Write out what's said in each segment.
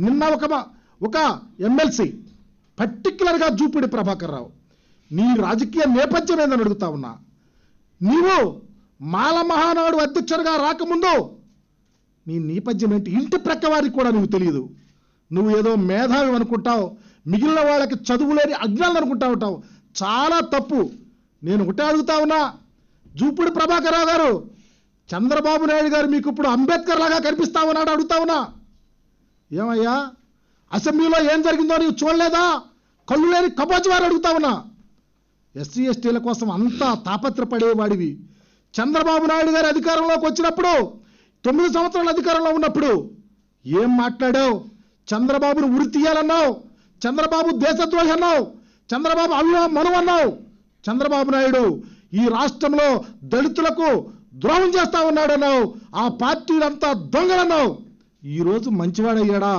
నిన్న ఒక ఎమ్మెల్సీ పర్టిక్యులర్గా జూపూడి ప్రభాకర్ రావు, నీ రాజకీయ నేపథ్యం ఏందని అడుగుతా ఉన్నా. నీవు మాల మహానాడు అధ్యక్షుడిగా రాకముందు నీ నేపథ్యం ఏంటి? ఇంటి ప్రక్క వారికి కూడా నువ్వు తెలియదు. నువ్వు ఏదో మేధావి అనుకుంటావు, మిగిలిన వాళ్ళకి చదువులేని అజ్ఞానులు అనుకుంటా ఉంటావు. చాలా తప్పు. నేను ఒకటే అడుగుతా ఉన్నా, జూపూడి ప్రభాకర్ రావు గారు, చంద్రబాబు నాయుడు గారు మీకు ఇప్పుడు అంబేద్కర్ లాగా కనిపిస్తా ఉన్నాడు అడుగుతా ఉన్నా. ఏమయ్యా, అసెంబ్లీలో ఏం జరిగిందో నీవు చూడలేదా? కళ్ళు లేని కబోజువారు అడుగుతా ఉన్నా. ఎస్సీ ఎస్టీల కోసం అంతా తాపత్రపడేవాడివి. చంద్రబాబు నాయుడు గారు అధికారంలోకి వచ్చినప్పుడు 9 సంవత్సరాల అధికారంలో ఉన్నప్పుడు ఏం మాట్లాడావు? చంద్రబాబును ఉరి తీయాలన్నావు, చంద్రబాబు దేశద్రోహి అన్నావు, చంద్రబాబు అభిమను అన్నావు. చంద్రబాబు నాయుడు ఈ రాష్ట్రంలో దళితులకు ద్రోహం చేస్తా ఉన్నాడన్నావు. ఆ పార్టీలంతా దొంగలన్నావు. ఈరోజు మంచివాడయ్యాడా?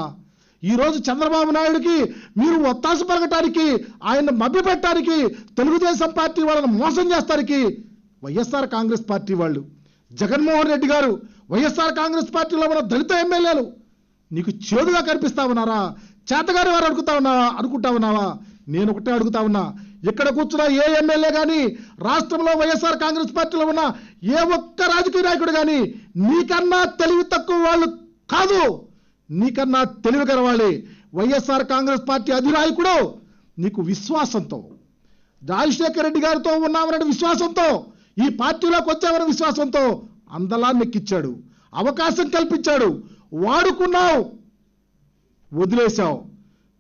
ఈరోజు చంద్రబాబు నాయుడికి మీరు ఒత్తాసు పలకటానికి, ఆయన మభ్యపెట్టడానికి, తెలుగుదేశం పార్టీ వాళ్ళని మోసం చేస్తానికి వైఎస్ఆర్ కాంగ్రెస్ పార్టీ వాళ్ళు, జగన్మోహన్ రెడ్డి గారు, వైఎస్ఆర్ కాంగ్రెస్ పార్టీలో ఉన్న దళిత ఎమ్మెల్యేలు నీకు చేదుగా కనిపిస్తా ఉన్నారా? చేతగారి వారు అనుకుంటా ఉన్నావా? నేను ఒకటే అడుగుతా ఉన్నా, ఇక్కడ కూర్చున్న ఏ ఎమ్మెల్యే కానీ, రాష్ట్రంలో వైఎస్ఆర్ కాంగ్రెస్ పార్టీలో ఉన్న ఏ ఒక్క రాజకీయ నాయకుడు కానీ నీకన్నా తెలివి తక్కువ వాళ్ళు కాదు, నీకన్నా తెలివి గలవాళ్ళే. వైఎస్ఆర్ కాంగ్రెస్ పార్టీ అధినాయకుడు నీకు విశ్వాసంతో, రాజశేఖర రెడ్డి గారితో ఉన్నామనే విశ్వాసంతో, ఈ పార్టీలోకి వచ్చామనే విశ్వాసంతో అందలా నెక్కిచ్చాడు, అవకాశం కల్పించాడు, వాడుకున్నావు, వదిలేశావు.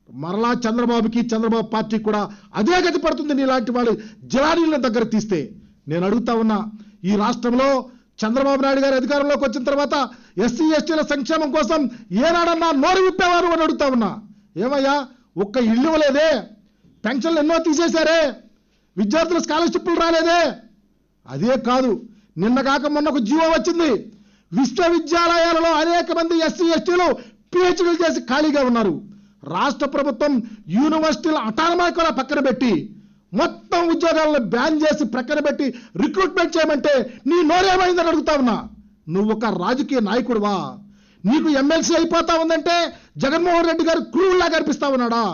మరలా చంద్రబాబుకి, చంద్రబాబు పార్టీ కూడా అదే గతి పడుతుంది నీలాంటి వాళ్ళు జలానీళ్ళ దగ్గర తీస్తే. నేను అడుగుతా ఉన్నా, ఈ రాష్ట్రంలో చంద్రబాబు నాయుడు గారి అధికారంలోకి వచ్చిన తర్వాత ఎస్సీ ఎస్టీల సంక్షేమం కోసం ఏనాడన్నా నోరు విప్పేవారు అని అడుగుతా ఉన్నా. ఏమయ్యా, ఒక్క ఇల్లు ఇవ్వలేదే, పెన్షన్లు ఎన్నో తీసేశారే, విద్యార్థుల స్కాలర్షిప్లు రాలేదే. అదే కాదు, నిన్న కాక మొన్నకు జీవో వచ్చింది, విశ్వవిద్యాలయాలలో అనేక మంది ఎస్సీ ఎస్టీలు పిహెచ్డీలు చేసి ఖాళీగా ఉన్నారు. రాష్ట్ర ప్రభుత్వం యూనివర్సిటీల అటానమస్ కూడా పక్కన పెట్టి మొత్తం ఉద్యోగాలను బ్యాన్ చేసి ప్రక్కన పెట్టి రిక్రూట్మెంట్ చేయమంటే నీ నోరేమైందని అడుగుతా ఉన్నా. నువ్వు ఒక రాజకీయ నాయకుడువా? నీకు ఎమ్మెల్సీ అయిపోతా ఉందంటే జగన్మోహన్ రెడ్డి గారు క్రూరులా కనిపిస్తా ఉన్నాడా?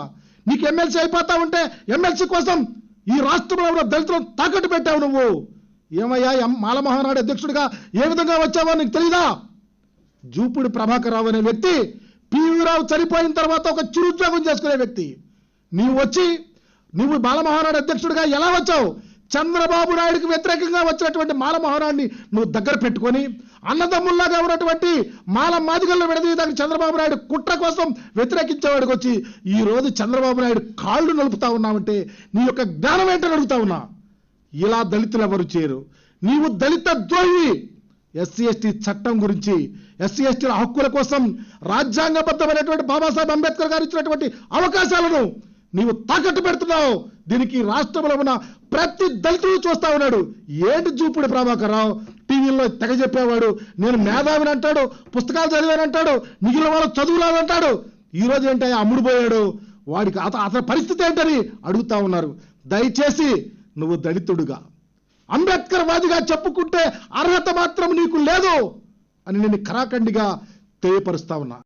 నీకు ఎమ్మెల్సీ అయిపోతా ఉంటే ఎమ్మెల్సీ కోసం ఈ రాష్ట్రంలో ఉన్న దళితులను తాకట్టు పెట్టావు నువ్వు. ఏమయ్యా, మాల మహానాడు అధ్యక్షుడిగా ఏ విధంగా వచ్చావో నీకు తెలీదా? జూపూడి ప్రభాకర్ రావు అనే వ్యక్తి పివి రావు చనిపోయిన తర్వాత ఒక చిరుద్యోగం చేసుకునే వ్యక్తి. నువ్వు మాల మహానాడు అధ్యక్షుడిగా ఎలా వచ్చావు? చంద్రబాబు నాయుడికి వ్యతిరేకంగా వచ్చినటువంటి మాల మహానాడిని నువ్వు దగ్గర పెట్టుకొని అన్నదమ్ముల్లాగా ఉన్నటువంటి మాల మాదిగలను విడదీయడానికి చంద్రబాబు నాయుడు కుట్ర కోసం వ్యతిరేకించేవాడికి వచ్చి ఈ రోజు చంద్రబాబు నాయుడు కాళ్ళు నలుపుతా ఉన్నావంటే నీ యొక్క జ్ఞానం ఏంటని అడుగుతా ఉన్నా. ఇలా దళితులు ఎవరు చేయరు. నీవు దళిత ద్రోహి. ఎస్సీ ఎస్టీ చట్టం గురించి, ఎస్సీ ఎస్టీల హక్కుల కోసం రాజ్యాంగబద్ధమైనటువంటి బాబాసాహెబ్ అంబేద్కర్ గారు ఇచ్చినటువంటి అవకాశాలను నీవు తాకట్టు పెడుతున్నావు. దీనికి రాష్ట్రంలో ఉన్న ప్రతి దళితుడు చూస్తా ఉన్నాడు. ఏంటి జూపూడి ప్రభాకర్ రావు టీవీలో తెగ చెప్పేవాడు, నేను మేధావిని అంటాడు, పుస్తకాలు చదివాను అంటాడు, మిగిలిన వాళ్ళు చదువులాను అంటాడు. ఈరోజు ఏంటి అమ్ముడుపోయాడు, వాడికి అతని పరిస్థితి ఏంటని అడుగుతా ఉన్నారు. దయచేసి నువ్వు దళితుడుగా, అంబేద్కర్ వాదిగా చెప్పుకుంటే అర్హత మాత్రం నీకు లేదు అని నేను ఖరాఖండిగా తెలియపరుస్తా ఉన్నా.